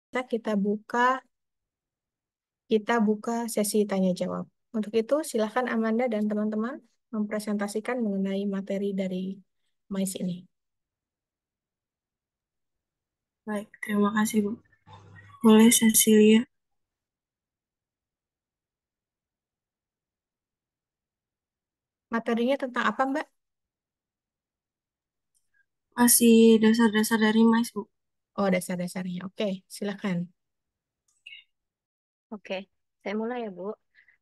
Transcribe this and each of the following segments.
kita buka sesi tanya jawab. Untuk itu, silakan Amanda dan teman-teman mempresentasikan mengenai materi dari MICE ini. Baik, terima kasih, Bu. Boleh, Cecilia. Materinya tentang apa, Mbak? Masih dasar-dasar dari MICE, Bu. Oh, dasar-dasarnya. Oke, silakan. Oke, saya mulai ya, Bu.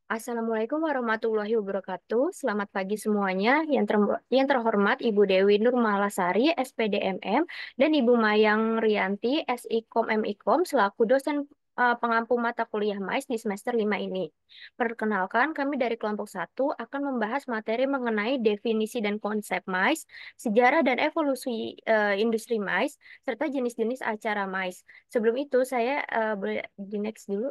Assalamualaikum warahmatullahi wabarakatuh. Selamat pagi semuanya. Yang terhormat Ibu Dewi Nurmalasari, SPDMM, dan Ibu Mayang Rianti, SIKOM MIKOM, selaku dosen pengampu mata kuliah MAIS di semester 5 ini. Perkenalkan, kami dari kelompok 1 akan membahas materi mengenai definisi dan konsep MAIS, sejarah dan evolusi industri MAIS, serta jenis-jenis acara MAIS. Sebelum itu, saya boleh di next dulu.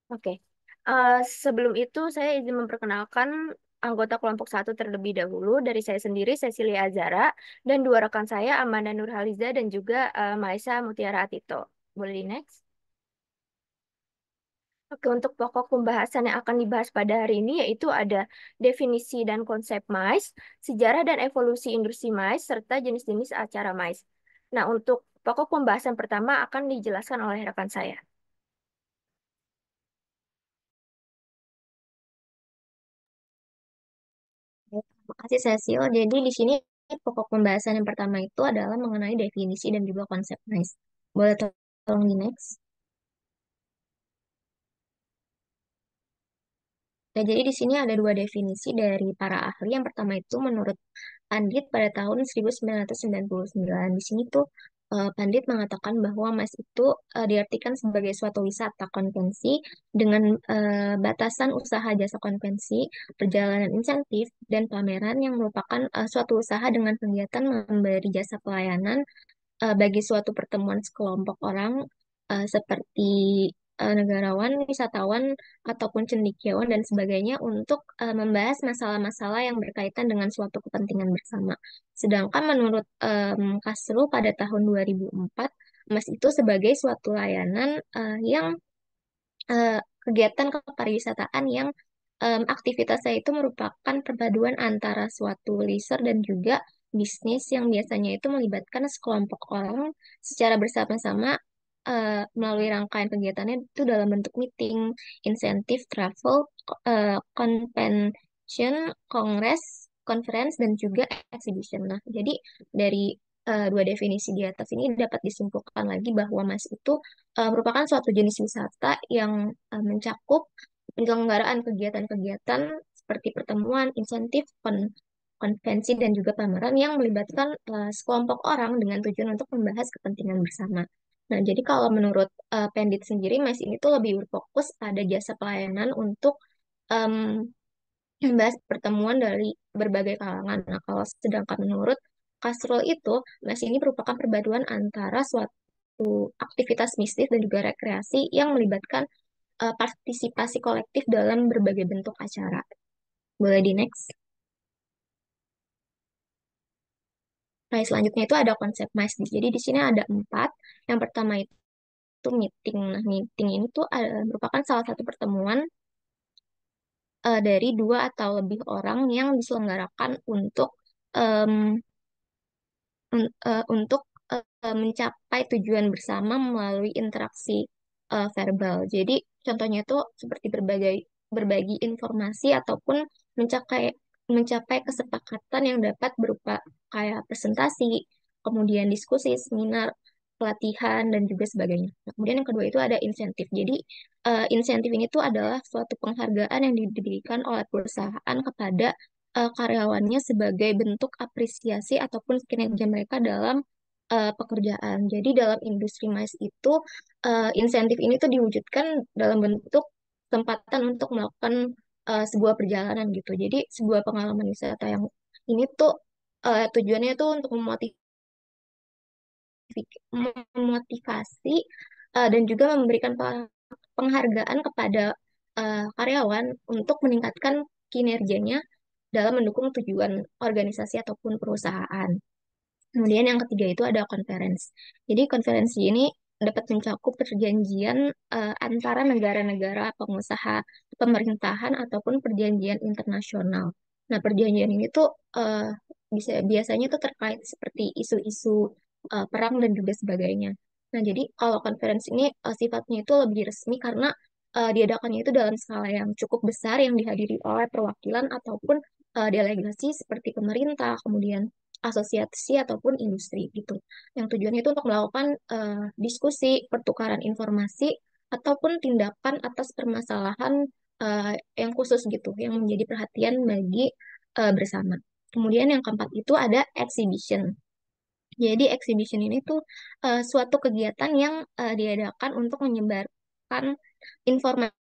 Oke. Eh, Sebelum itu, saya izin memperkenalkan anggota kelompok 1 terlebih dahulu. Dari saya sendiri, Cecilia Azara, dan dua rekan saya, Amanda Nurhaliza dan juga Maisa Mutiara Atito. Boleh di next? Oke, untuk pokok pembahasan yang akan dibahas pada hari ini yaitu ada definisi dan konsep MAIS, sejarah dan evolusi industri MAIS, serta jenis-jenis acara MAIS. Nah, untuk pokok pembahasan pertama akan dijelaskan oleh rekan saya. Terima kasih Cecil. Jadi di sini pokok pembahasan yang pertama itu adalah mengenai definisi dan juga konsep MICE. Boleh tolong di next? Ya, jadi di sini ada dua definisi dari para ahli. Yang pertama itu menurut Pandit pada tahun 1999. Di sini tuh Pandit mengatakan bahwa MICE itu diartikan sebagai suatu wisata konvensi dengan batasan usaha jasa konvensi, perjalanan insentif, dan pameran yang merupakan suatu usaha dengan kegiatan memberi jasa pelayanan bagi suatu pertemuan sekelompok orang seperti negarawan, wisatawan, ataupun cendekiawan dan sebagainya untuk membahas masalah-masalah yang berkaitan dengan suatu kepentingan bersama. Sedangkan menurut Kasru pada tahun 2004, emas itu sebagai suatu layanan yang kegiatan kepariwisataan yang aktivitasnya itu merupakan perpaduan antara suatu leisure dan juga bisnis yang biasanya itu melibatkan sekelompok orang secara bersama-sama melalui rangkaian kegiatannya itu dalam bentuk meeting, insentif, travel, convention, kongres, conference, dan juga exhibition. Nah, jadi dari dua definisi di atas ini dapat disimpulkan lagi bahwa Mas itu merupakan suatu jenis wisata yang mencakup penyelenggaraan kegiatan-kegiatan seperti pertemuan, insentif, konvensi, dan juga pameran yang melibatkan sekelompok orang dengan tujuan untuk membahas kepentingan bersama. Nah, jadi kalau menurut Pendit sendiri, Mas ini tuh lebih berfokus pada jasa pelayanan untuk em, membahas pertemuan dari berbagai kalangan. Nah, kalau sedangkan menurut Kasrul itu, Mas ini merupakan perpaduan antara suatu aktivitas mistis dan juga rekreasi yang melibatkan partisipasi kolektif dalam berbagai bentuk acara. Boleh di next. Nah, selanjutnya itu ada konsep MICE. Jadi di sini ada empat. Yang pertama itu meeting. Nah, meeting ini tuh merupakan salah satu pertemuan dari dua atau lebih orang yang diselenggarakan untuk mencapai tujuan bersama melalui interaksi verbal. Jadi contohnya itu seperti berbagi informasi ataupun mencapai mencapai kesepakatan yang dapat berupa kayak presentasi, kemudian diskusi, seminar, pelatihan dan juga sebagainya. Nah, kemudian yang kedua itu ada insentif. Jadi insentif ini tuh adalah suatu penghargaan yang diberikan oleh perusahaan kepada karyawannya sebagai bentuk apresiasi ataupun kinerja mereka dalam pekerjaan. Jadi dalam industri mais itu insentif ini tuh diwujudkan dalam bentuk kesempatan untuk melakukan sebuah perjalanan gitu. Jadi sebuah pengalaman wisata yang ini tuh tujuannya tuh untuk memotivasi dan juga memberikan penghargaan kepada karyawan untuk meningkatkan kinerjanya dalam mendukung tujuan organisasi ataupun perusahaan. Kemudian yang ketiga itu ada conference. Jadi konferensi ini dapat mencakup perjanjian antara negara-negara, pengusaha, pemerintahan ataupun perjanjian internasional. Nah, perjanjian ini tuh biasanya tuh terkait seperti isu-isu perang dan juga sebagainya. Nah, jadi kalau konferensi ini sifatnya itu lebih resmi karena diadakannya itu dalam skala yang cukup besar yang dihadiri oleh perwakilan ataupun delegasi seperti pemerintah, kemudian asosiasi ataupun industri gitu. Yang tujuannya itu untuk melakukan diskusi, pertukaran informasi ataupun tindakan atas permasalahan yang khusus gitu, yang menjadi perhatian bagi bersama. Kemudian yang keempat itu ada exhibition. Jadi exhibition ini tuh suatu kegiatan yang diadakan untuk menyebarkan informasi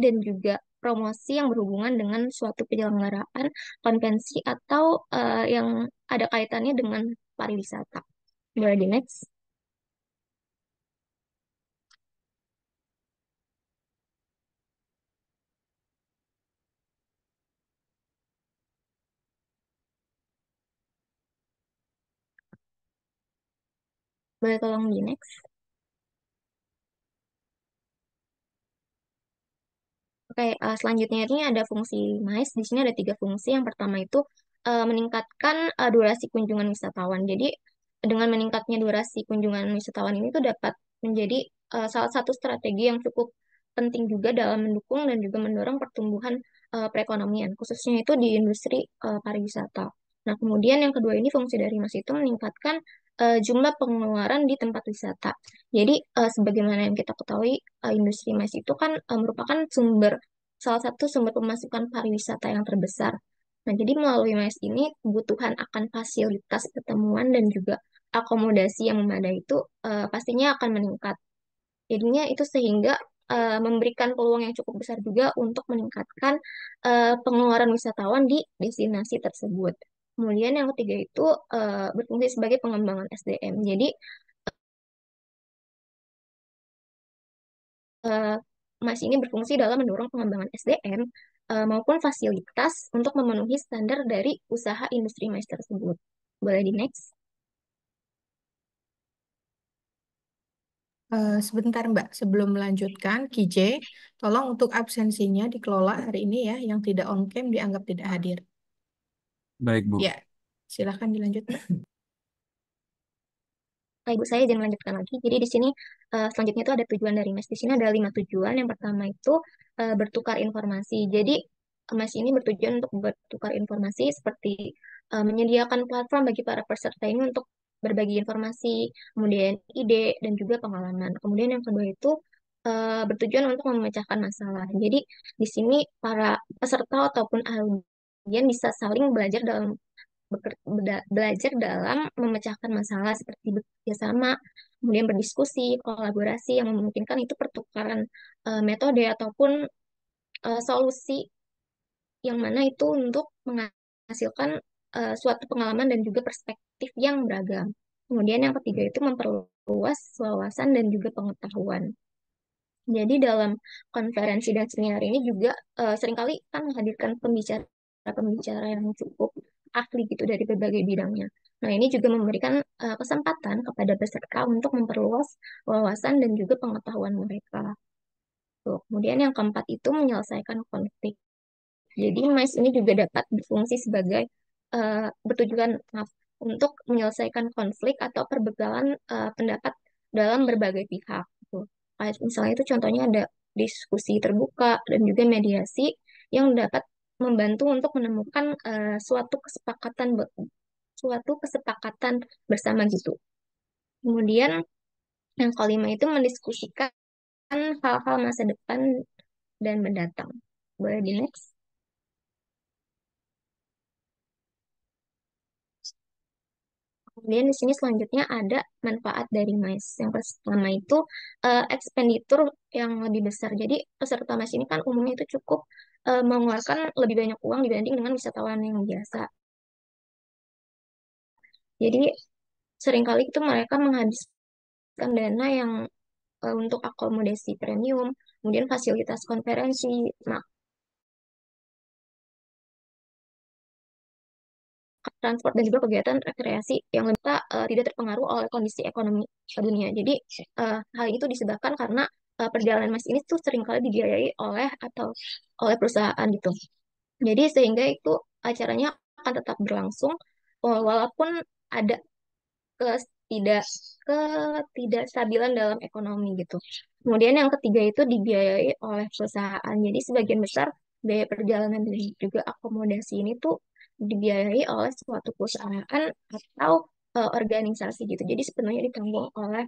dan juga promosi yang berhubungan dengan suatu penyelenggaraan konvensi atau yang ada kaitannya dengan pariwisata. Boleh di next. Boleh tolong di next. Oke, selanjutnya ini ada fungsi MICE. Di sini ada tiga fungsi. Yang pertama itu meningkatkan durasi kunjungan wisatawan. Jadi dengan meningkatnya durasi kunjungan wisatawan ini tuh dapat menjadi salah satu strategi yang cukup penting juga dalam mendukung dan juga mendorong pertumbuhan perekonomian, khususnya itu di industri pariwisata. Nah, kemudian yang kedua ini fungsi dari MICE itu meningkatkan jumlah pengeluaran di tempat wisata. Jadi, sebagaimana yang kita ketahui, industri MICE itu kan merupakan salah satu sumber pemasukan pariwisata yang terbesar. Nah, jadi melalui MICE ini, kebutuhan akan fasilitas pertemuan dan juga akomodasi yang memadai itu pastinya akan meningkat. Jadinya itu sehingga memberikan peluang yang cukup besar juga untuk meningkatkan pengeluaran wisatawan di destinasi tersebut. Kemudian yang ketiga itu berfungsi sebagai pengembangan SDM. Jadi eh, Mas ini berfungsi dalam mendorong pengembangan SDM maupun fasilitas untuk memenuhi standar dari usaha industri MICE tersebut. Boleh di next? Sebentar Mbak, sebelum melanjutkan, KJ, tolong untuk absensinya dikelola hari ini ya, yang tidak on cam dianggap tidak hadir. Baik, Bu. Ya, silahkan dilanjut Mbak. Ibu saya jangan melanjutkan lagi. Jadi di sini selanjutnya itu ada tujuan dari MES. Di sini ada 5 tujuan. Yang pertama itu bertukar informasi. Jadi MES ini bertujuan untuk bertukar informasi seperti menyediakan platform bagi para peserta ini untuk berbagi informasi, kemudian ide dan juga pengalaman. Kemudian yang kedua itu bertujuan untuk memecahkan masalah. Jadi di sini para peserta ataupun ahli bisa saling belajar belajar dalam memecahkan masalah seperti bekerja sama, kemudian berdiskusi, kolaborasi yang memungkinkan itu pertukaran metode ataupun solusi yang mana itu untuk menghasilkan suatu pengalaman dan juga perspektif yang beragam. Kemudian yang ketiga itu memperluas wawasan dan juga pengetahuan. Jadi dalam konferensi dan seminar ini juga seringkali kan menghadirkan pembicara-pembicara yang cukup ahli gitu dari berbagai bidangnya. Nah, ini juga memberikan kesempatan kepada peserta untuk memperluas wawasan dan juga pengetahuan mereka. Tuh. Kemudian yang keempat itu menyelesaikan konflik. Jadi MICE ini juga dapat berfungsi sebagai bertujuan maaf, untuk menyelesaikan konflik atau perbedaan pendapat dalam berbagai pihak. Gitu. Kayak misalnya itu contohnya ada diskusi terbuka dan juga mediasi yang dapat membantu untuk menemukan suatu kesepakatan bersama gitu. Kemudian yang kelima itu mendiskusikan hal-hal masa depan dan mendatang. Boleh di next? Kemudian di sini selanjutnya ada manfaat dari MICE. Yang pertama itu expenditure yang lebih besar. Jadi peserta MICE ini kan umumnya itu cukup mengeluarkan lebih banyak uang dibanding dengan wisatawan yang biasa. Jadi seringkali itu mereka menghabiskan dana yang untuk akomodasi premium, kemudian fasilitas konferensi, transport dan juga kegiatan rekreasi yang lebih tidak terpengaruh oleh kondisi ekonomi dunia. Jadi hal itu disebabkan karena perjalanan mas ini tuh seringkali dibiayai oleh perusahaan gitu. Jadi sehingga itu acaranya akan tetap berlangsung walaupun ada ketidak ketidakstabilan dalam ekonomi gitu. Kemudian yang ketiga itu dibiayai oleh perusahaan. Jadi sebagian besar biaya perjalanan dan juga akomodasi ini tuh dibiayai oleh suatu perusahaan atau organisasi gitu. Jadi sepenuhnya ditanggung oleh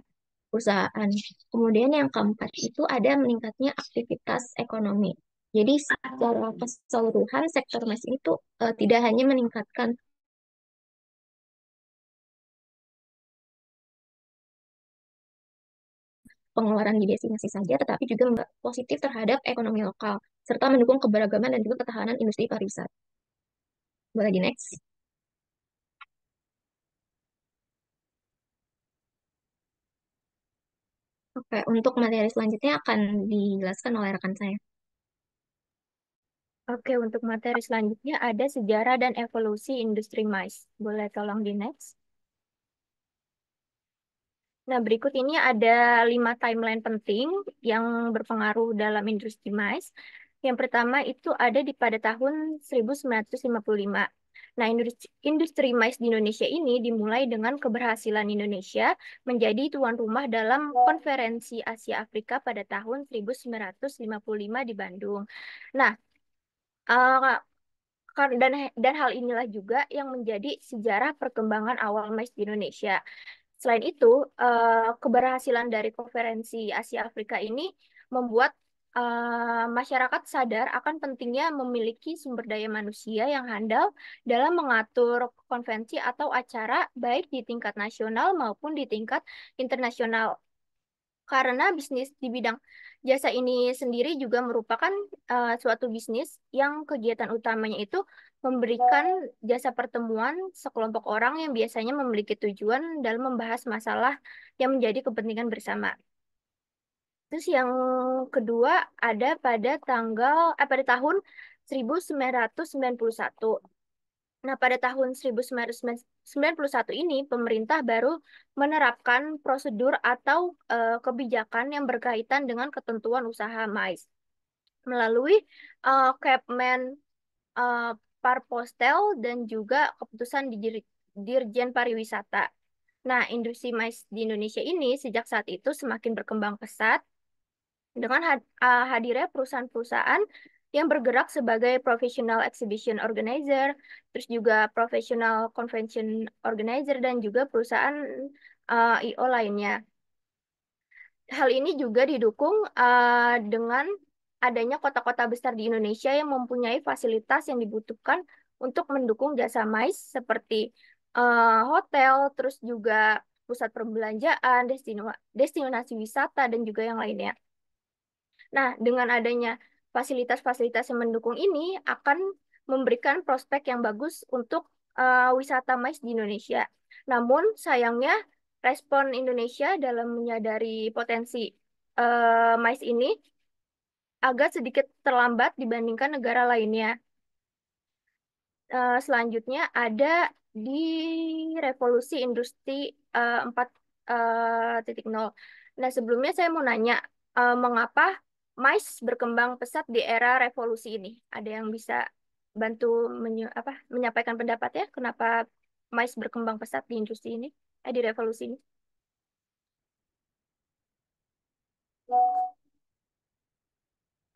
perusahaan. Kemudian yang keempat itu ada meningkatnya aktivitas ekonomi. Jadi secara keseluruhan sektor mas ini tuh tidak hanya meningkatkan pengeluaran di destinasi saja, tetapi juga positif terhadap ekonomi lokal, serta mendukung keberagaman dan juga ketahanan industri pariwisata. Boleh di next. Oke, untuk materi selanjutnya akan dijelaskan oleh rekan saya. Oke, untuk materi selanjutnya ada sejarah dan evolusi industri mais. Boleh tolong di next. Nah, berikut ini ada 5 timeline penting yang berpengaruh dalam industri mais. Yang pertama itu ada pada tahun 1955. Nah, industri mais di Indonesia ini dimulai dengan keberhasilan Indonesia menjadi tuan rumah dalam Konferensi Asia Afrika pada tahun 1955 di Bandung. Nah, eh, dan hal inilah juga yang menjadi sejarah perkembangan awal mais di Indonesia. Selain itu, keberhasilan dari konferensi Asia Afrika ini membuat masyarakat sadar akan pentingnya memiliki sumber daya manusia yang handal dalam mengatur konvensi atau acara baik di tingkat nasional maupun di tingkat internasional. Karena bisnis di bidang jasa ini sendiri juga merupakan suatu bisnis yang kegiatan utamanya itu memberikan jasa pertemuan sekelompok orang yang biasanya memiliki tujuan dalam membahas masalah yang menjadi kepentingan bersama. Terus yang kedua ada pada tahun 1991. Nah, pada tahun 1991 ini, pemerintah baru menerapkan prosedur atau kebijakan yang berkaitan dengan ketentuan usaha mais melalui Kepmen uh, Parpostel dan juga keputusan Dirjen Pariwisata. Nah, industri mais di Indonesia ini sejak saat itu semakin berkembang pesat dengan hadirnya perusahaan-perusahaan yang bergerak sebagai professional exhibition organizer, terus juga professional convention organizer, dan juga perusahaan IO lainnya. Hal ini juga didukung dengan adanya kota-kota besar di Indonesia yang mempunyai fasilitas yang dibutuhkan untuk mendukung jasa mais seperti hotel, terus juga pusat perbelanjaan, destinasi wisata, dan juga yang lainnya. Nah, dengan adanya fasilitas-fasilitas yang mendukung ini akan memberikan prospek yang bagus untuk wisata mais di Indonesia. Namun, sayangnya respon Indonesia dalam menyadari potensi mais ini agak sedikit terlambat dibandingkan negara lainnya. Selanjutnya ada di revolusi industri 4.0. Nah, sebelumnya saya mau nanya, mengapa mais berkembang pesat di era revolusi ini? Ada yang bisa bantu menyampaikan pendapatnya? Kenapa mais berkembang pesat di industri ini? Di revolusi ini?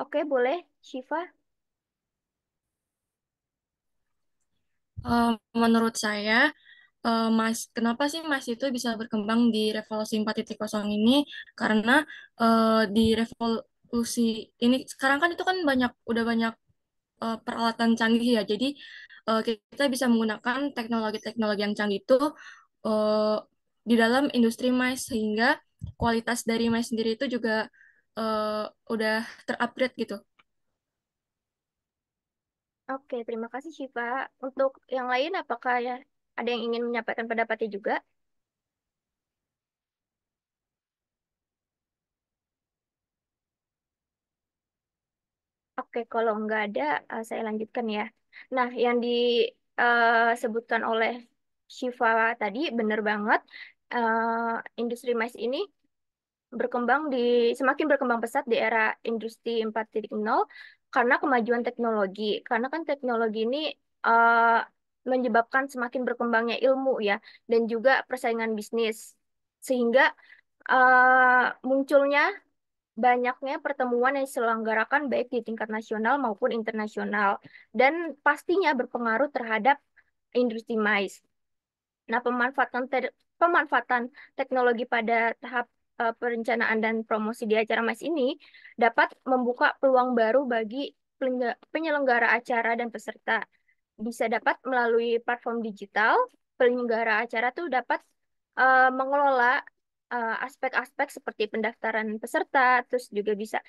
Oke, boleh, Shiva. Menurut saya, kenapa sih Mas itu bisa berkembang di revolusi 4.0 ini? Karena di revolusi ini sekarang kan itu kan udah banyak peralatan canggih ya. Jadi kita bisa menggunakan teknologi-teknologi yang canggih itu eh, di dalam industri mais sehingga kualitas dari mais sendiri itu juga eh, udah terupgrade gitu. Oke, terima kasih Shiva. Untuk yang lain, apakah ya ada yang ingin menyampaikan pendapatnya juga? Oke, kalau nggak ada, saya lanjutkan ya. Nah, yang di disebutkan oleh Shiva tadi benar banget. Industri mais ini semakin berkembang pesat di era industri 4.0 karena kemajuan teknologi. Karena kan teknologi ini eh, menyebabkan semakin berkembangnya ilmu ya dan juga persaingan bisnis. Sehingga munculnya banyaknya pertemuan yang diselenggarakan baik di tingkat nasional maupun internasional dan pastinya berpengaruh terhadap industri mais. Nah, pemanfaatan teknologi pada tahap perencanaan dan promosi di acara MAS ini dapat membuka peluang baru bagi penyelenggara acara dan peserta. Bisa dapat melalui platform digital, penyelenggara acara tuh dapat mengelola aspek-aspek seperti pendaftaran peserta, terus juga bisa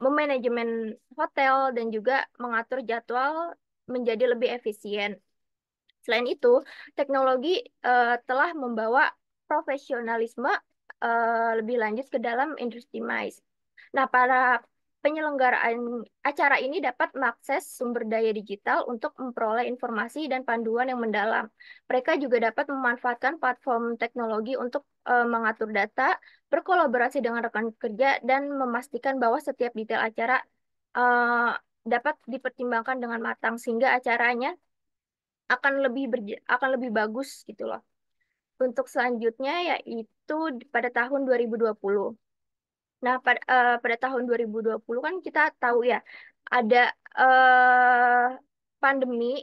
memanajemen hotel dan juga mengatur jadwal menjadi lebih efisien. Selain itu, teknologi telah membawa profesionalisme lebih lanjut ke dalam industri mais. Nah, para penyelenggaraan acara ini dapat mengakses sumber daya digital untuk memperoleh informasi dan panduan yang mendalam. Mereka juga dapat memanfaatkan platform teknologi untuk mengatur data, berkolaborasi dengan rekan kerja, dan memastikan bahwa setiap detail acara eh, dapat dipertimbangkan dengan matang sehingga acaranya akan lebih bagus gitu loh. Untuk selanjutnya yaitu pada tahun 2020. Nah, pada tahun 2020 kan kita tahu ya ada eh, pandemi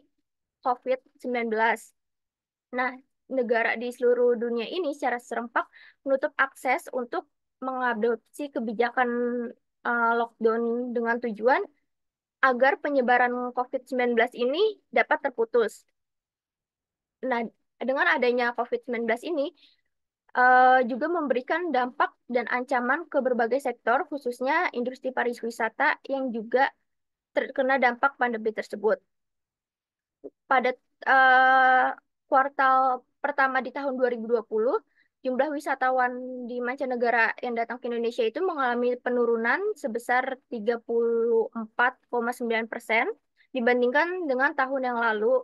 COVID-19. Nah, negara di seluruh dunia ini secara serempak menutup akses untuk mengadopsi kebijakan lockdown dengan tujuan agar penyebaran COVID-19 ini dapat terputus. Nah, dengan adanya COVID-19 ini juga memberikan dampak dan ancaman ke berbagai sektor, khususnya industri pariwisata yang juga terkena dampak pandemi tersebut. Pada eh, kuartal pertama di tahun 2020, jumlah wisatawan di mancanegara yang datang ke Indonesia itu mengalami penurunan sebesar 34,9% dibandingkan dengan tahun yang lalu.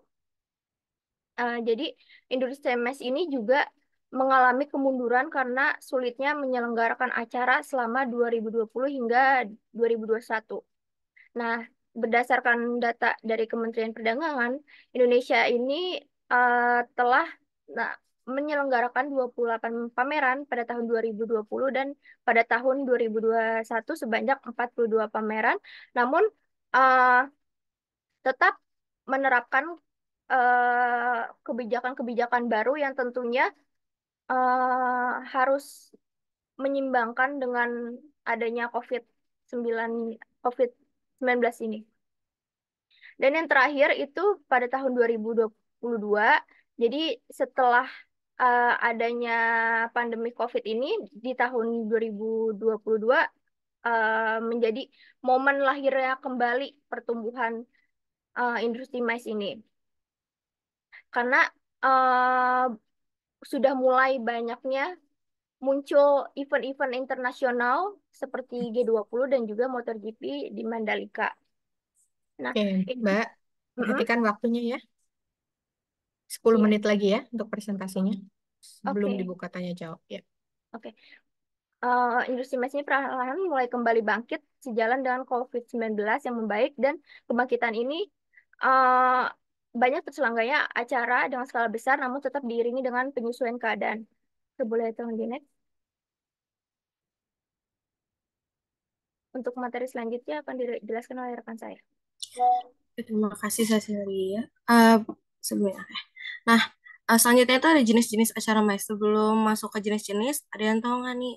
Jadi industri mes ini juga mengalami kemunduran karena sulitnya menyelenggarakan acara selama 2020 hingga 2021. Nah, berdasarkan data dari Kementerian Perdagangan, Indonesia ini telah nah, menyelenggarakan 28 pameran pada tahun 2020 dan pada tahun 2021 sebanyak 42 pameran. Namun eh, tetap menerapkan kebijakan-kebijakan baru yang tentunya harus menyimbangkan dengan adanya COVID-19 ini. Dan yang terakhir itu pada tahun 2022, jadi setelah adanya pandemi COVID ini di tahun 2022 menjadi momen lahirnya kembali pertumbuhan industri mais ini. Karena eh, sudah mulai banyaknya muncul event-event internasional seperti G20 dan juga MotoGP di Mandalika. Nah, Oke, ini, Mbak, mm-mm, perhatikan waktunya ya. 10 siap. menit lagi ya untuk presentasinya. Sebelum Oke, dibuka tanya jawab ya. oke. Industri mes ini perlahan mulai kembali bangkit sejalan dengan COVID-19 yang membaik dan kebangkitan ini eh, banyak terselenggaranya acara dengan skala besar namun tetap diiringi dengan penyesuaian keadaan. Boleh tolong di next. Untuk materi selanjutnya akan dijelaskan oleh rekan saya. Terima kasih Cecilia. Eh, sebelumnya. Nah, selanjutnya itu ada jenis-jenis acara mais. Sebelum masuk ke jenis-jenis, ada yang tahu nggak nih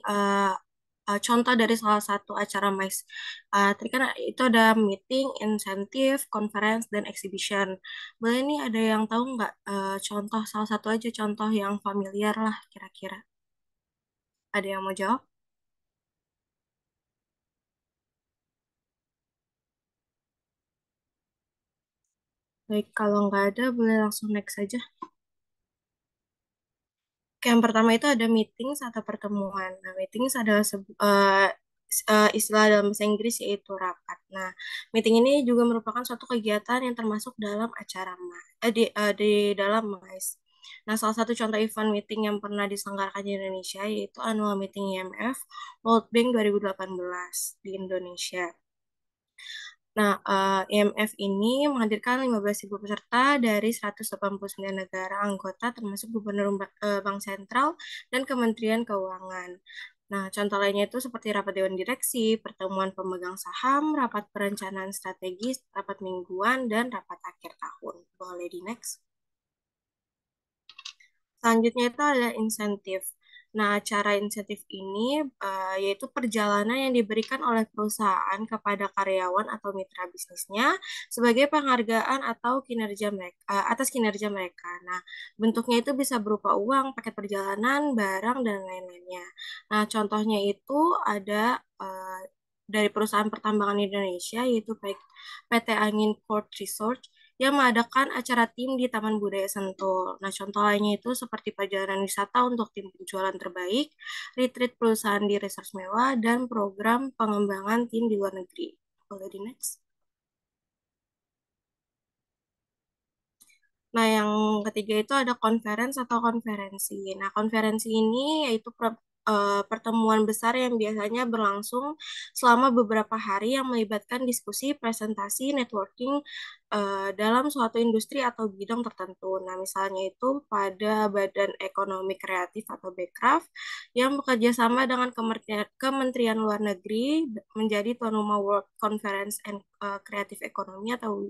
contoh dari salah satu acara mais? Tadi kan itu ada meeting, insentif, conference, dan exhibition. Boleh nih ada yang tahu nggak contoh salah satu aja contoh yang familiar lah kira-kira? Ada yang mau jawab? Baik, kalau nggak ada boleh langsung next saja. Oke, yang pertama itu ada meetings atau pertemuan. Nah, meetings adalah istilah dalam bahasa Inggris yaitu rapat. Nah, meeting ini juga merupakan suatu kegiatan yang termasuk dalam acara di dalam MICE. Nah, salah satu contoh event meeting yang pernah diselenggarakan di Indonesia yaitu annual meeting IMF World Bank 2018 di Indonesia. Nah, IMF ini menghadirkan 15.000 peserta dari 189 negara anggota termasuk gubernur Bank Sentral dan Kementerian Keuangan. Nah, contoh lainnya itu seperti rapat dewan direksi, pertemuan pemegang saham, rapat perencanaan strategis, rapat mingguan, dan rapat akhir tahun. Boleh di next. Selanjutnya itu ada insentif. Nah, cara insentif ini yaitu perjalanan yang diberikan oleh perusahaan kepada karyawan atau mitra bisnisnya sebagai penghargaan atau kinerja mereka atas kinerja mereka. Nah, bentuknya itu bisa berupa uang, paket perjalanan, barang dan lain-lainnya. Nah, contohnya itu ada dari perusahaan pertambangan Indonesia yaitu PT Angin Port Resort yang mengadakan acara tim di Taman Budaya Sentul. Nah, contoh lainnya itu seperti perjalanan wisata untuk tim penjualan terbaik, retreat perusahaan di resort mewah, dan program pengembangan tim di luar negeri. Boleh di next. Nah, yang ketiga itu ada conference atau konferensi. Nah, konferensi ini yaitu pertemuan besar yang biasanya berlangsung selama beberapa hari yang melibatkan diskusi, presentasi, networking dalam suatu industri atau bidang tertentu. Nah, misalnya itu pada Badan Ekonomi Kreatif atau Bekraf yang bekerja sama dengan Kementerian Luar Negeri menjadi tuan rumah World Conference and Creative Economy atau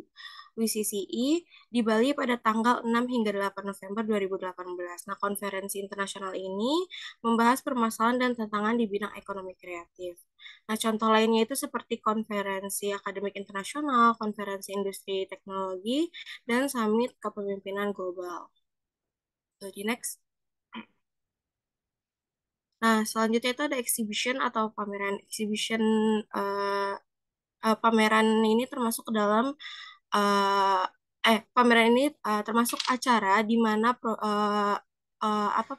WCCE di Bali pada tanggal 6 hingga 8 November 2018. Nah, konferensi internasional ini membahas permasalahan dan tantangan di bidang ekonomi kreatif. Nah, contoh lainnya itu seperti konferensi akademik internasional, konferensi industri teknologi, dan summit kepemimpinan global. Jadi next. Nah, selanjutnya itu ada exhibition atau pameran. Exhibition pameran ini termasuk ke dalam eh pameran ini termasuk acara di mana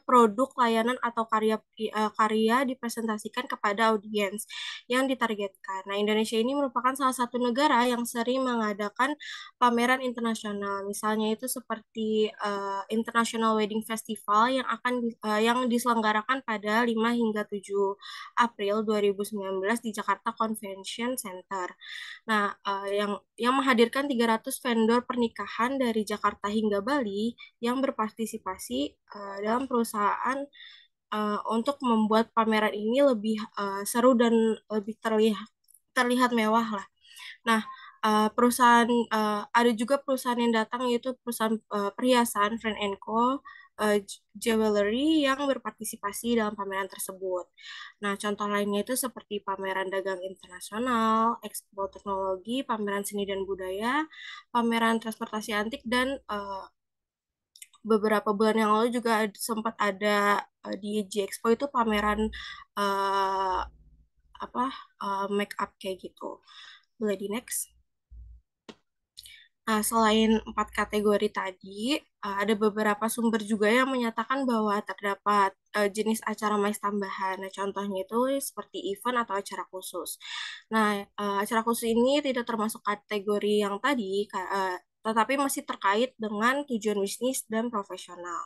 produk, layanan atau karya dipresentasikan kepada audiens yang ditargetkan. Nah, Indonesia ini merupakan salah satu negara yang sering mengadakan pameran internasional. Misalnya itu seperti International Wedding Festival yang diselenggarakan pada 5 hingga 7 April 2019 di Jakarta Convention Center. Nah, yang menghadirkan 300 vendor pernikahan dari Jakarta hingga Bali yang berpartisipasi dalam perusahaan untuk membuat pameran ini lebih seru dan lebih terlihat mewah lah. Nah, ada juga perusahaan yang datang yaitu perusahaan perhiasan Friend Co. Jewelry yang berpartisipasi dalam pameran tersebut. Nah, contoh lainnya itu seperti pameran dagang internasional, ekspo teknologi, pameran seni dan budaya, pameran transportasi antik, dan beberapa bulan yang lalu juga sempat ada di G Expo itu pameran uh, make up kayak gitu. Boleh di next. Nah, selain 4 kategori tadi, ada beberapa sumber juga yang menyatakan bahwa terdapat jenis acara mais tambahan. Nah, contohnya itu seperti event atau acara khusus. Nah, acara khusus ini tidak termasuk kategori yang tadi, tetapi masih terkait dengan tujuan bisnis dan profesional.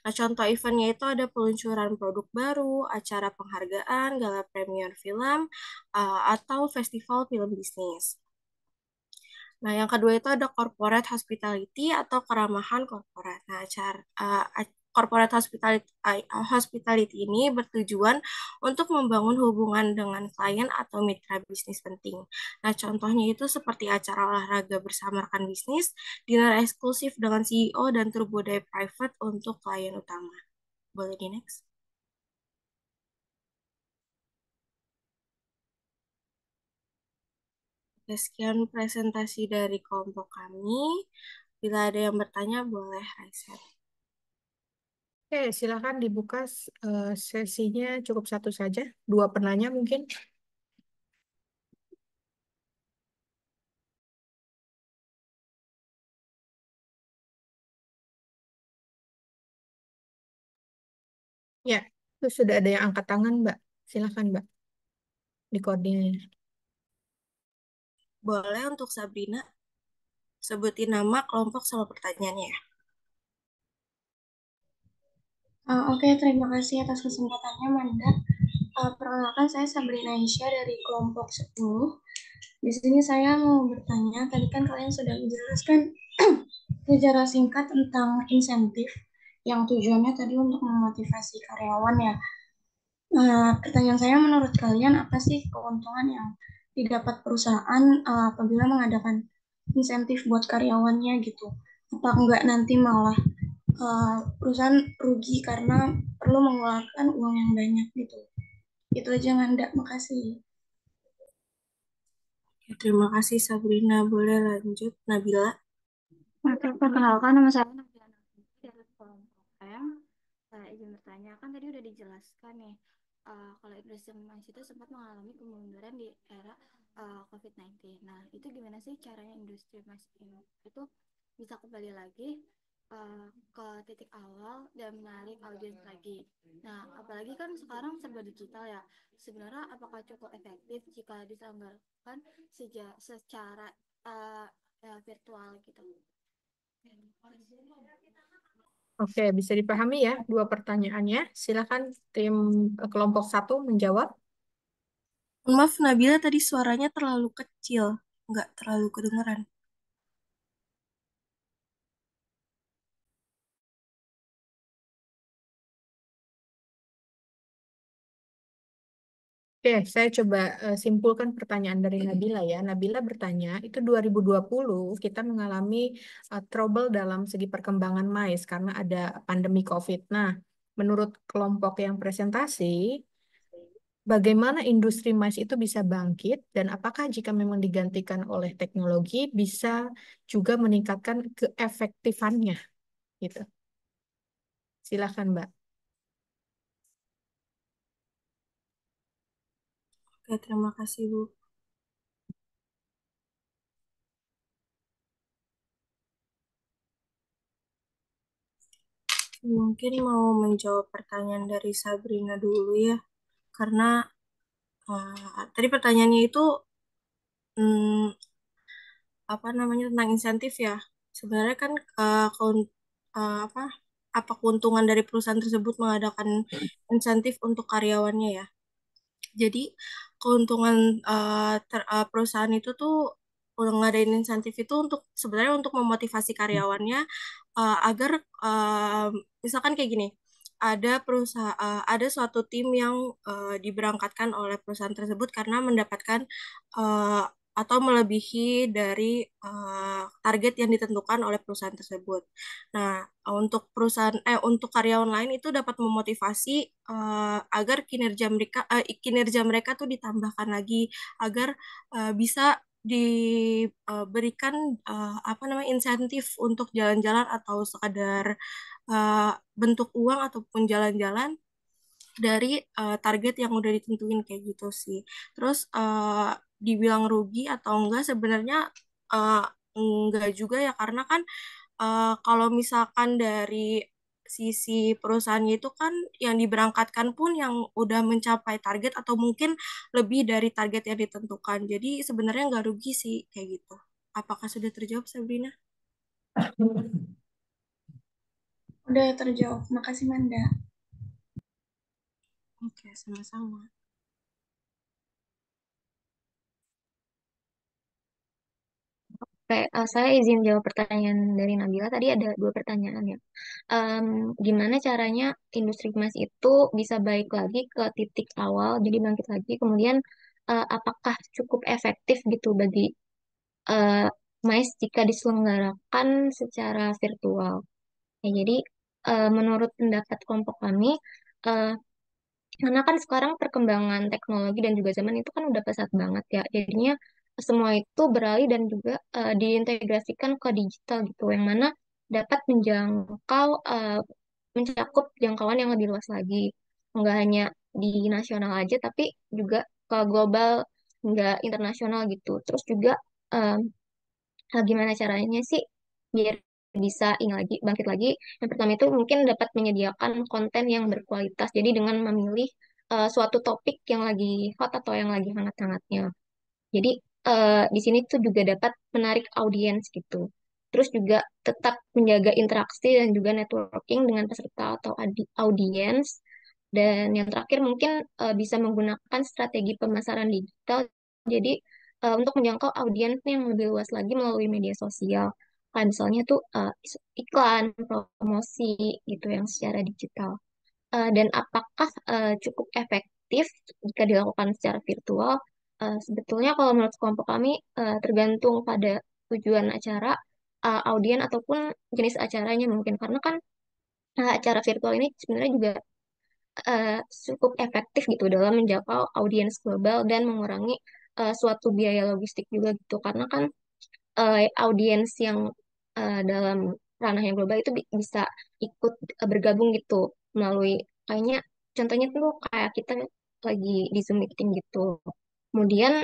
Nah, contoh eventnya itu ada peluncuran produk baru, acara penghargaan, gala premier film, atau festival film bisnis. Nah, yang kedua itu ada corporate hospitality atau keramahan korporat. Nah, corporate hospitality ini bertujuan untuk membangun hubungan dengan klien atau mitra bisnis penting. Nah, contohnya itu seperti acara olahraga bersama rekan bisnis, dinner eksklusif dengan CEO, dan tur budaya private untuk klien utama. Boleh di next. Sekian presentasi dari kelompok kami. Bila ada yang bertanya, boleh raise hand. Oke, silakan dibuka sesinya cukup satu saja. 2 penanya mungkin. Ya, itu sudah ada yang angkat tangan, Mbak. Silakan, Mbak. dikoordinir. Boleh untuk Sabrina sebutin nama, kelompok, sama pertanyaannya ya. Oke, terima kasih atas kesempatannya, Manda. Perkenalkan, saya Sabrina Aisyah dari kelompok 10. Di sini saya mau bertanya, tadi kan kalian sudah menjelaskan secara singkat tentang insentif yang tujuannya tadi untuk memotivasi karyawan ya. Pertanyaan saya, menurut kalian apa sih keuntungan yang didapat perusahaan apabila mengadakan insentif buat karyawannya gitu? Apa enggak nanti malah perusahaan rugi karena perlu mengeluarkan uang yang banyak gitu? Itu aja Manda, makasih. Oke, terima kasih Sabrina. Boleh lanjut, Nabila. Oke, perkenalkan nama saya Nabila Nafisi dari kelompok M. Saya izin bertanya, kan tadi udah dijelaskan nih, kalau industri emas itu sempat mengalami kemunduran di era COVID-19. Nah, itu gimana sih caranya industri emas ini itu bisa kembali lagi ke titik awal dan menarik audiens lagi. Nah, apalagi kan sekarang serba digital ya. Sebenarnya apakah cukup efektif jika diselenggarakan secara virtual gitu? Oke, bisa dipahami ya dua pertanyaannya. Silakan tim kelompok 1 menjawab. Maaf, Nabila tadi suaranya terlalu kecil, nggak terlalu kedengeran. Oke, saya coba simpulkan pertanyaan dari Nabila ya. Nabila bertanya, itu 2020 kita mengalami trouble dalam segi perkembangan MAIS karena ada pandemi COVID. Nah, menurut kelompok yang presentasi, bagaimana industri MAIS itu bisa bangkit dan apakah jika memang digantikan oleh teknologi bisa juga meningkatkan keefektifannya gitu. Silakan, Mbak. Oke, terima kasih Bu. Mungkin mau menjawab pertanyaan dari Sabrina dulu ya, karena tadi pertanyaannya itu hmm, apa namanya tentang insentif ya. Sebenarnya kan apa keuntungan dari perusahaan tersebut mengadakan insentif untuk karyawannya ya. Jadi keuntungan perusahaan itu tuh ngadain insentif itu untuk sebenarnya untuk memotivasi karyawannya agar misalkan kayak gini, ada suatu tim yang diberangkatkan oleh perusahaan tersebut karena mendapatkan eh, atau melebihi dari target yang ditentukan oleh perusahaan tersebut. Nah, untuk karyawan lain itu dapat memotivasi agar kinerja mereka tuh ditambahkan lagi agar bisa diberikan apa namanya insentif untuk jalan-jalan atau sekadar bentuk uang ataupun jalan-jalan dari target yang udah ditentuin kayak gitu sih. Terus dibilang rugi atau enggak sebenarnya eh, enggak juga ya karena kan kalau misalkan dari sisi perusahaannya itu kan yang diberangkatkan pun yang udah mencapai target atau mungkin lebih dari target yang ditentukan. Jadi sebenarnya nggak rugi sih kayak gitu. Apakah sudah terjawab, Sabrina? Udah terjawab, makasih Manda. Oke, sama-sama. Oke, saya izin jawab pertanyaan dari Nabila. Tadi ada dua pertanyaan ya. Em, Gimana caranya industri emas itu bisa balik lagi ke titik awal, jadi bangkit lagi. Kemudian, apakah cukup efektif gitu bagi eh, MAIS jika diselenggarakan secara virtual? Ya, jadi menurut pendapat kelompok kami, eh, karena kan sekarang perkembangan teknologi dan juga zaman itu kan udah pesat banget ya. Jadinya semua itu beralih dan juga diintegrasikan ke digital gitu, yang mana dapat mencakup jangkauan yang lebih luas lagi. Nggak hanya di nasional aja, tapi juga ke global, nggak internasional gitu. Terus juga eh, gimana caranya sih biar bisa ini lagi, bangkit lagi? Yang pertama itu mungkin dapat menyediakan konten yang berkualitas. Jadi dengan memilih suatu topik yang lagi hot atau yang lagi hangat-hangatnya. Jadi di sini tuh juga dapat menarik audiens gitu. Terus juga tetap menjaga interaksi dan juga networking dengan peserta atau audiens. Dan yang terakhir mungkin bisa menggunakan strategi pemasaran digital. Jadi untuk menjangkau audiens yang lebih luas lagi melalui media sosial. Kayak misalnya tuh iklan, promosi gitu yang secara digital. Dan apakah cukup efektif jika dilakukan secara virtual? Sebetulnya kalau menurut kelompok kami tergantung pada tujuan acara, audien ataupun jenis acaranya mungkin karena kan acara virtual ini sebenarnya juga eh, cukup efektif gitu dalam menjangkau audiens global dan mengurangi suatu biaya logistik juga gitu karena kan audiens yang dalam ranah yang global itu bisa ikut bergabung gitu melalui kayaknya contohnya tuh kayak kita lagi di Zoom meeting gitu. Kemudian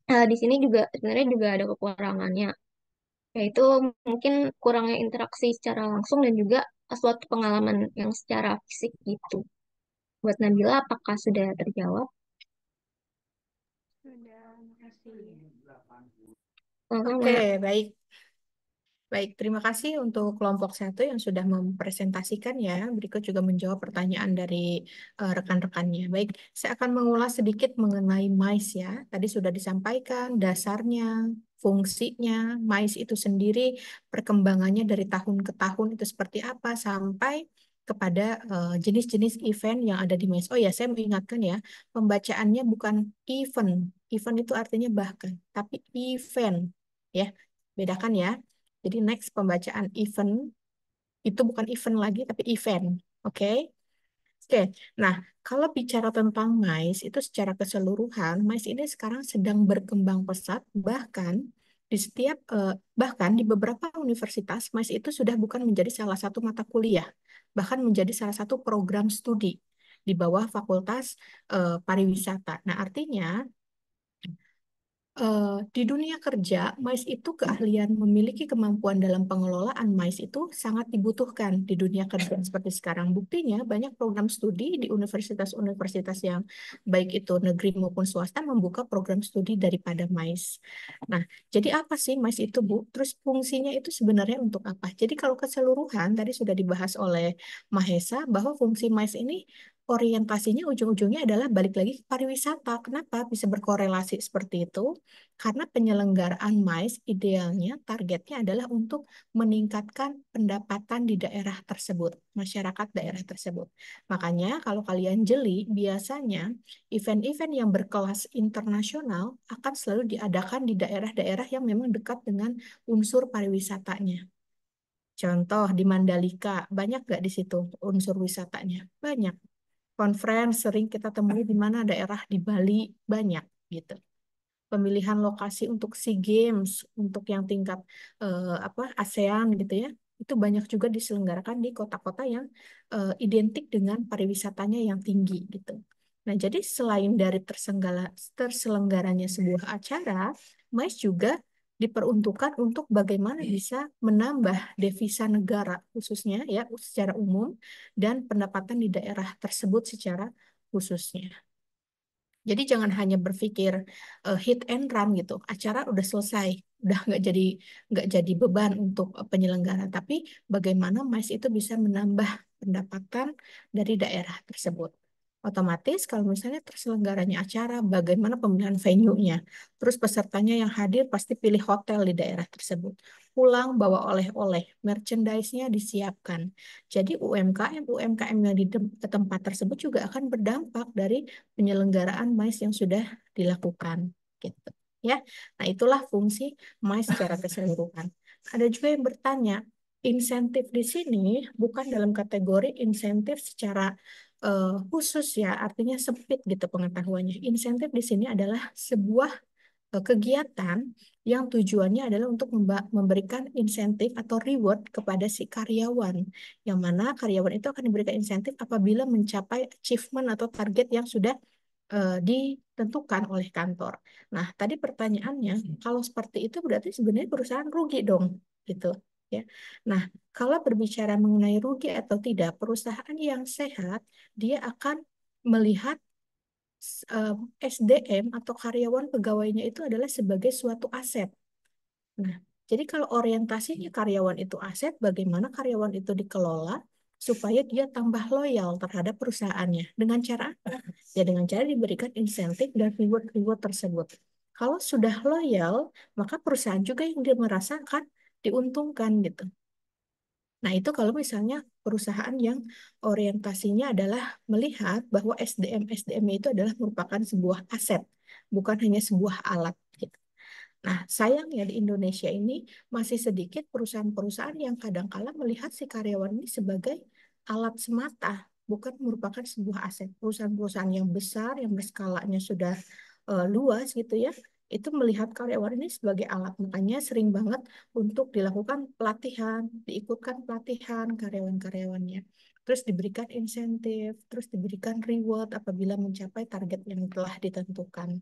di sini juga sebenarnya juga ada kekurangannya, yaitu mungkin kurangnya interaksi secara langsung dan juga suatu pengalaman yang secara fisik gitu. Buat Nabila, apakah sudah terjawab? Sudah, makasih. Oke, baik. Baik, terima kasih untuk kelompok satu yang sudah mempresentasikan ya. Berikut juga menjawab pertanyaan dari rekan-rekannya. Baik, saya akan mengulas sedikit mengenai MICE ya. Tadi sudah disampaikan dasarnya, fungsinya, MICE itu sendiri, perkembangannya dari tahun ke tahun itu seperti apa sampai kepada jenis-jenis event yang ada di MICE. Oh ya, saya mengingatkan ya, pembacaannya bukan event. Event itu artinya bahkan, tapi event ya. Bedakan ya. Jadi next pembacaan event itu bukan event lagi tapi event. Oke? Oke. Nah, kalau bicara tentang MICE itu secara keseluruhan, MICE ini sekarang sedang berkembang pesat bahkan di setiap bahkan di beberapa universitas MICE itu sudah bukan menjadi salah satu mata kuliah, bahkan menjadi salah satu program studi di bawah Fakultas Pariwisata. Nah, artinya di dunia kerja, MICE itu keahlian memiliki kemampuan dalam pengelolaan MICE itu sangat dibutuhkan di dunia kerja seperti sekarang. Buktinya banyak program studi di universitas-universitas yang baik itu negeri maupun swasta membuka program studi daripada MICE. Nah, jadi apa sih MICE itu, Bu? Terus fungsinya itu sebenarnya untuk apa? Jadi kalau keseluruhan tadi sudah dibahas oleh Mahesa bahwa fungsi MICE ini orientasinya ujung-ujungnya adalah balik lagi ke pariwisata. Kenapa bisa berkorelasi seperti itu? Karena penyelenggaraan MICE idealnya targetnya adalah untuk meningkatkan pendapatan di daerah tersebut, masyarakat daerah tersebut. Makanya kalau kalian jeli, biasanya event-event yang berkelas internasional akan selalu diadakan di daerah-daerah yang memang dekat dengan unsur pariwisatanya. Contoh di Mandalika, banyak nggak di situ unsur wisatanya? Banyak. Conference sering kita temui di mana daerah di Bali banyak gitu. Pemilihan lokasi untuk SEA Games, untuk yang tingkat apa ASEAN gitu ya, itu banyak juga diselenggarakan di kota-kota yang identik dengan pariwisatanya yang tinggi gitu. Nah, jadi selain dari terselenggaranya sebuah acara, MICE juga diperuntukkan untuk bagaimana bisa menambah devisa negara khususnya ya secara umum dan pendapatan di daerah tersebut secara khususnya. Jadi jangan hanya berpikir hit and run gitu. Acara udah selesai, udah nggak jadi beban untuk penyelenggara. Tapi bagaimana MICE itu bisa menambah pendapatan dari daerah tersebut. Otomatis kalau misalnya terselenggaranya acara, bagaimana pemilihan venue-nya. Terus pesertanya yang hadir pasti pilih hotel di daerah tersebut. Pulang bawa oleh-oleh, merchandise-nya disiapkan. Jadi UMKM yang di tempat tersebut juga akan berdampak dari penyelenggaraan MICE yang sudah dilakukan gitu ya. Nah, itulah fungsi MICE secara keseluruhan. Ada juga yang bertanya, insentif di sini bukan dalam kategori insentif secara khusus ya, artinya sempit gitu pengetahuannya. Insentif di sini adalah sebuah kegiatan yang tujuannya adalah untuk memberikan insentif atau reward kepada si karyawan, yang mana karyawan itu akan diberikan insentif apabila mencapai achievement atau target yang sudah ditentukan oleh kantor. Nah, tadi pertanyaannya, kalau seperti itu berarti sebenarnya perusahaan rugi dong, gitu ya. Nah, kalau berbicara mengenai rugi atau tidak, perusahaan yang sehat dia akan melihat SDM atau karyawan pegawainya itu adalah sebagai suatu aset. Nah, jadi kalau orientasinya karyawan itu aset, bagaimana karyawan itu dikelola supaya dia tambah loyal terhadap perusahaannya. Dengan cara apa? Ya dengan cara diberikan insentif dan reward-reward tersebut. Kalau sudah loyal, maka perusahaan juga yang dia merasakan diuntungkan gitu. Nah, itu kalau misalnya perusahaan yang orientasinya adalah melihat bahwa SDM itu adalah merupakan sebuah aset, bukan hanya sebuah alat gitu. Nah, sayangnya di Indonesia ini masih sedikit perusahaan-perusahaan yang kadang-kala melihat si karyawan ini sebagai alat semata, bukan merupakan sebuah aset. Perusahaan-perusahaan yang besar, yang berskalanya sudah luas gitu ya, itu melihat karyawan ini sebagai alat. Makanya sering banget untuk dilakukan pelatihan, diikutkan pelatihan karyawan-karyawannya. Terus diberikan insentif, terus diberikan reward apabila mencapai target yang telah ditentukan.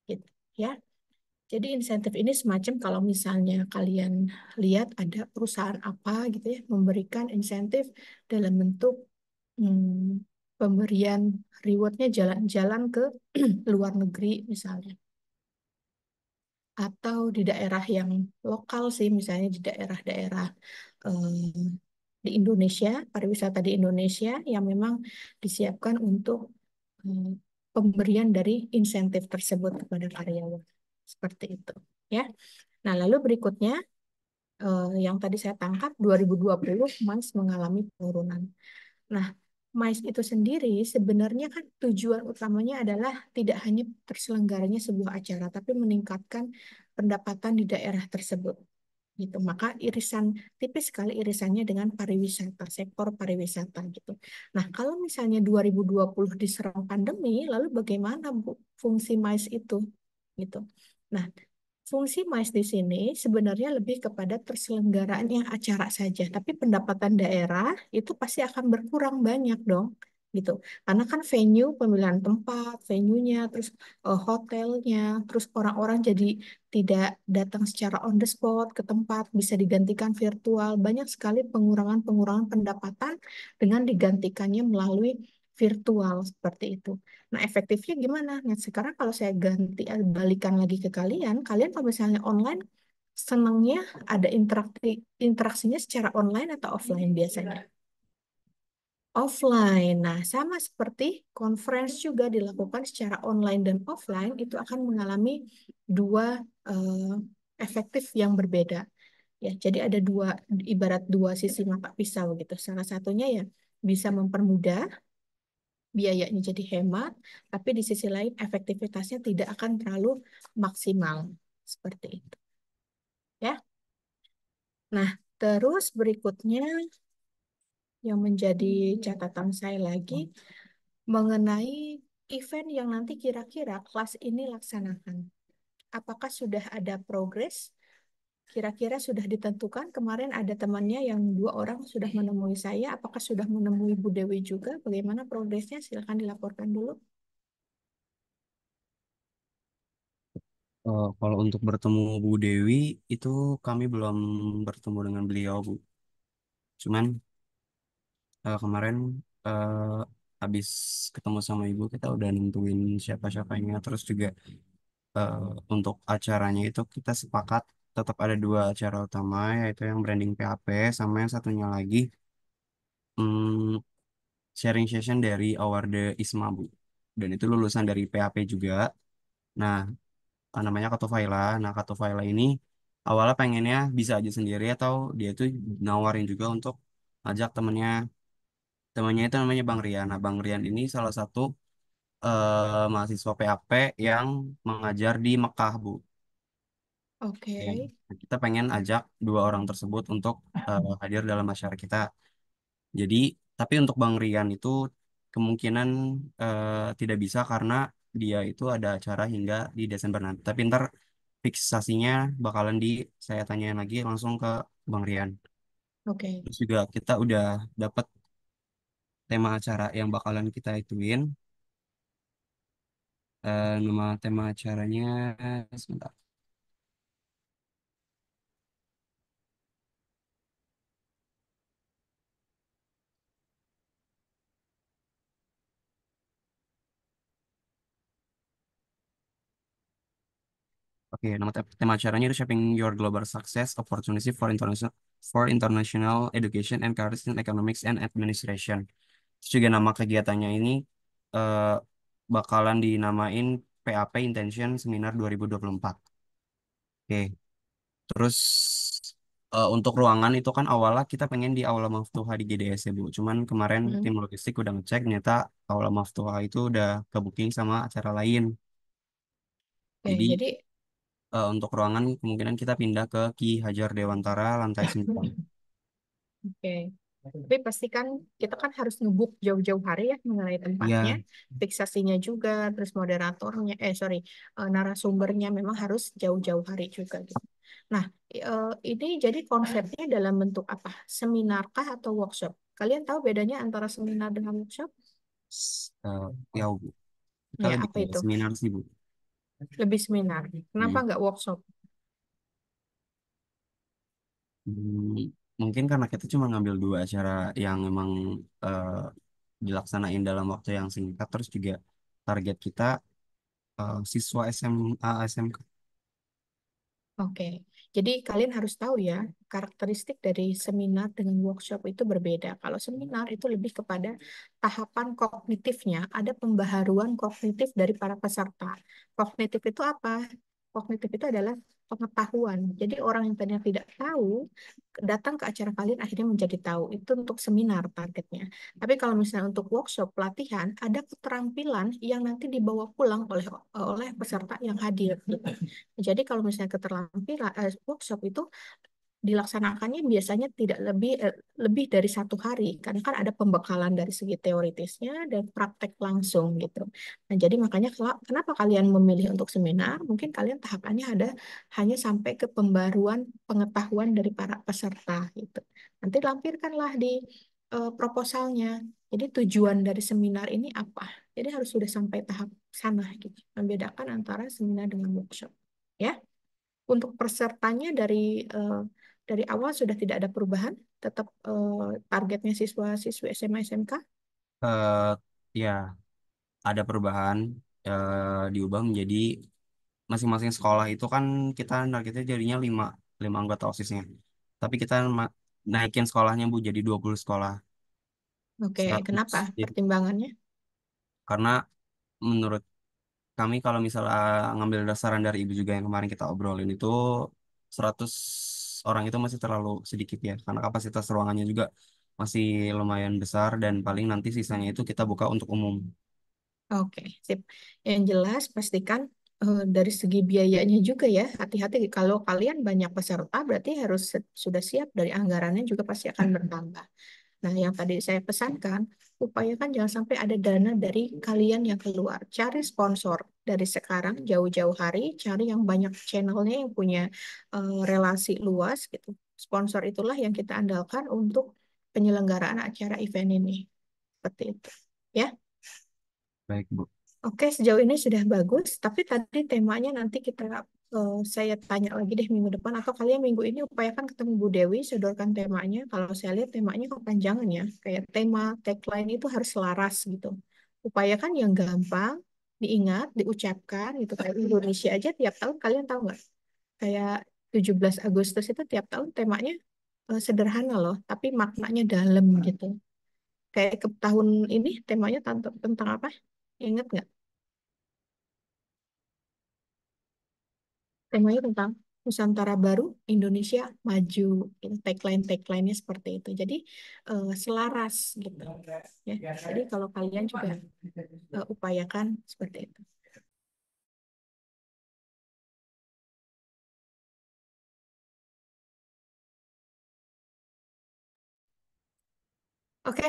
Gitu, ya. Jadi insentif ini semacam kalau misalnya kalian lihat ada perusahaan apa gitu ya memberikan insentif dalam bentuk pemberian rewardnya jalan-jalan ke luar negeri misalnya, atau di daerah yang lokal sih misalnya di daerah-daerah di Indonesia, pariwisata di Indonesia yang memang disiapkan untuk eh, pemberian dari insentif tersebut kepada karyawan seperti itu ya. Nah, lalu berikutnya yang tadi saya tangkap 2020 MICE mengalami penurunan. Nah, MICE itu sendiri sebenarnya kan tujuan utamanya adalah tidak hanya terselenggaranya sebuah acara, tapi meningkatkan pendapatan di daerah tersebut. Gitu. Maka irisan tipis sekali irisannya dengan pariwisata, sektor pariwisata gitu. Nah, kalau misalnya 2020 diserang pandemi, lalu bagaimana Bu, fungsi MICE itu? Gitu. Nah, fungsi MICE di sini sebenarnya lebih kepada terselenggaraannya acara saja, tapi pendapatan daerah itu pasti akan berkurang banyak dong, gitu. Karena kan venue, pemilihan tempat, venue-nya, terus hotelnya, terus orang-orang jadi tidak datang secara on the spot ke tempat, bisa digantikan virtual. Banyak sekali pengurangan-pengurangan pendapatan dengan digantikannya melalui virtual seperti itu. Nah, efektifnya gimana? Nah, sekarang kalau saya ganti, balikan lagi ke kalian, kalian kalau misalnya online, senangnya ada interaksinya secara online atau offline biasanya? Offline. Nah, sama seperti conference juga dilakukan secara online dan offline, itu akan mengalami dua efektif yang berbeda. Ya, jadi ada dua, ibarat dua sisi mata pisau gitu. Salah satunya ya bisa mempermudah, biayanya jadi hemat, tapi di sisi lain efektivitasnya tidak akan terlalu maksimal. Seperti itu. Ya. Nah, terus berikutnya yang menjadi catatan saya lagi mengenai event yang nanti kira-kira kelas ini laksanakan. Apakah sudah ada progres? Kira-kira sudah ditentukan? Kemarin ada temannya yang 2 orang sudah menemui saya. Apakah sudah menemui Bu Dewi juga? Bagaimana progresnya? Silakan dilaporkan dulu. Kalau untuk bertemu Bu Dewi itu kami belum bertemu dengan beliau, Bu. Cuman kemarin eh, habis ketemu sama Ibu kita udah nentuin siapa-siapanya. Terus juga eh, untuk acaranya itu kita sepakat tetap ada 2 acara utama, yaitu yang branding PHP sama yang satunya lagi hmm, sharing session dari Award ISMA, Bu. Dan itu lulusan dari PHP juga. Nah, namanya Katu Faila. Nah, Katu Faila ini awalnya pengennya bisa aja sendiri atau dia tuh nawarin juga untuk ajak temennya. Temennya itu namanya Bang Rian. Nah, Bang Rian ini salah satu mahasiswa PHP yang mengajar di Mekah, Bu. Oke. Ya. Nah, kita pengen ajak 2 orang tersebut untuk hadir dalam acara kita. Jadi, tapi untuk Bang Rian itu kemungkinan tidak bisa karena dia itu ada acara hingga di Desember nanti. Tapi ntar fiksasinya bakalan saya tanyain lagi langsung ke Bang Rian. Oke. Terus juga kita udah dapat tema acara yang bakalan kita ituin. Nama tema acaranya sebentar. Oke, nama tema acaranya itu Shaping Your Global Success Opportunity for International Education and Careers in Economics and Administration. Terus juga nama kegiatannya ini eh, bakalan dinamain PAP Intention Seminar 2024. Oke, terus untuk ruangan itu kan awalnya kita pengen di Aula Maftuha di GDS ya Bu. Cuman kemarin tim Hmm. logistik udah ngecek ternyata Aula Maftuha itu udah ke booking sama acara lain. Oke, Jadi jadi untuk ruangan kemungkinan kita pindah ke Ki Hajar Dewantara lantai 9. oke. Tapi pastikan kita kan harus ngebuk jauh-jauh hari ya mengenai tempatnya, Iya, fiksasinya juga, terus moderatornya, sorry, narasumbernya memang harus jauh-jauh hari juga gitu. Nah, ini jadi konsepnya dalam bentuk apa? Seminar kah atau workshop? Kalian tahu bedanya antara seminar dengan workshop? eh, ya Bu. Kita Ya, lebih apa ke itu? seminar sih Bu. Lebih seminar. Kenapa Hmm. nggak workshop? Hmm, mungkin karena kita cuma ngambil dua acara yang memang eh, dilaksanain dalam waktu yang singkat, terus juga target kita siswa SMA, SMK. Oke, jadi kalian harus tahu ya, karakteristik dari seminar dengan workshop itu berbeda. Kalau seminar itu lebih kepada tahapan kognitifnya, ada pembaharuan kognitif dari para peserta. Kognitif itu apa? Kognitif itu adalah pengetahuan. Jadi orang yang tadinya tidak tahu, datang ke acara kalian akhirnya menjadi tahu. Itu untuk seminar targetnya. Tapi kalau misalnya untuk workshop, pelatihan, ada keterampilan yang nanti dibawa pulang oleh oleh peserta yang hadir. Jadi kalau misalnya keterampilan workshop itu dilaksanakannya biasanya tidak lebih dari 1 hari karena kan ada pembekalan dari segi teoritisnya dan praktek langsung gitu. Nah, jadi makanya kenapa kalian memilih untuk seminar? Mungkin kalian tahapannya ada hanya sampai ke pembaruan pengetahuan dari para peserta gitu. Nanti lampirkanlah di proposalnya. Jadi tujuan dari seminar ini apa? Jadi harus sudah sampai tahap sana gitu. Membedakan antara seminar dengan workshop. Ya, untuk pesertanya dari awal sudah tidak ada perubahan, tetap targetnya siswa-siswi SMA SMK. Eh, ya, ada perubahan diubah menjadi masing-masing sekolah itu kan kita targetnya jadinya 5 anggota OSISnya. Tapi kita naikin sekolahnya Bu jadi 20 sekolah. Oke, 100. kenapa pertimbangannya? Karena menurut kami kalau misalnya ngambil dasaran dari ibu juga yang kemarin kita obrolin itu 100 orang itu masih terlalu sedikit ya karena kapasitas ruangannya juga masih lumayan besar dan paling nanti sisanya itu kita buka untuk umum. Oke, sip. Yang jelas pastikan dari segi biayanya juga ya, hati-hati kalau kalian banyak peserta berarti harus sudah siap dari anggarannya juga pasti akan bertambah. Nah, yang tadi saya pesankan, upayakan jangan sampai ada dana dari kalian yang keluar. Cari sponsor dari sekarang, jauh-jauh hari, cari yang banyak channelnya, yang punya relasi luas gitu. Sponsor itulah yang kita andalkan untuk penyelenggaraan acara event ini. Seperti itu. Ya. Baik Bu. Oke, sejauh ini sudah bagus, tapi tadi temanya nanti saya tanya lagi deh minggu depan atau kalian minggu ini upayakan ketemu Bu Dewi, sodorkan temanya. Kalau saya lihat temanya kepanjangan ya, kayak tema tagline itu harus selaras gitu. Upayakan yang gampang diingat, diucapkan gitu. Kayak Indonesia aja tiap tahun kalian tahu nggak? Kayak 17 Agustus itu tiap tahun temanya sederhana loh, tapi maknanya dalam gitu. Kayak ke tahun ini temanya tentang apa? Ingat nggak? Temanya tentang Nusantara Baru, Indonesia Maju. Gitu. Tagline-tagline-nya seperti itu. Jadi selaras gitu. Ya. Jadi kalau kalian juga upayakan seperti itu. Oke,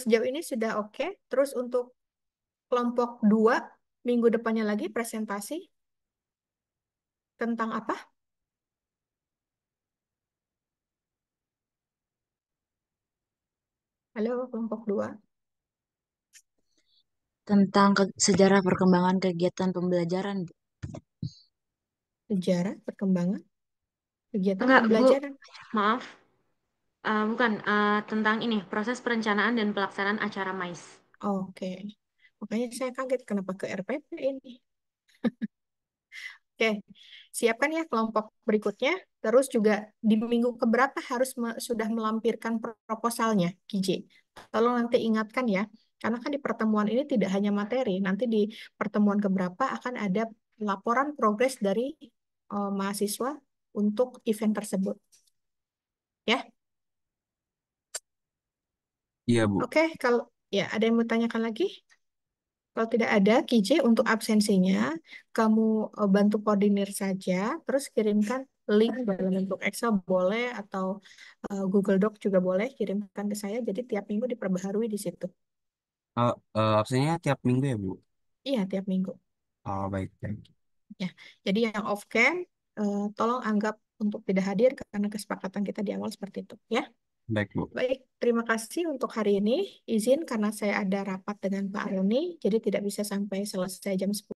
sejauh ini sudah oke. Terus untuk kelompok 2 minggu depannya lagi presentasi tentang apa? Halo, kelompok 2 Tentang sejarah perkembangan kegiatan pembelajaran, Bu. sejarah perkembangan kegiatan Enggak, Bu. pembelajaran. Maaf. Bukan. Tentang ini, proses perencanaan dan pelaksanaan acara MAIS. Oke. Makanya saya kaget kenapa ke RPP ini. Oke, siapkan ya kelompok berikutnya. Terus juga di minggu keberapa harus sudah melampirkan proposalnya, KJ. Tolong nanti ingatkan ya, karena kan di pertemuan ini tidak hanya materi, nanti di pertemuan keberapa akan ada laporan progres dari mahasiswa untuk event tersebut. Ya, Iya, Bu. oke. Kalau ya ada yang mau tanyakan lagi? Kalau tidak ada, KJ untuk absensinya, kamu bantu koordinir saja, terus kirimkan link dalam bentuk Excel boleh, atau Google Doc juga boleh, kirimkan ke saya, jadi tiap minggu diperbaharui di situ. Absennya tiap minggu ya, Bu? Iya, tiap minggu. Oh, baik, baik. Ya, jadi yang off cam, tolong anggap untuk tidak hadir karena kesepakatan kita di awal seperti itu. Ya, Baik, Bu. baik. Terima kasih untuk hari ini. Izin karena saya ada rapat dengan Pak Aroni, jadi tidak bisa sampai selesai jam 10.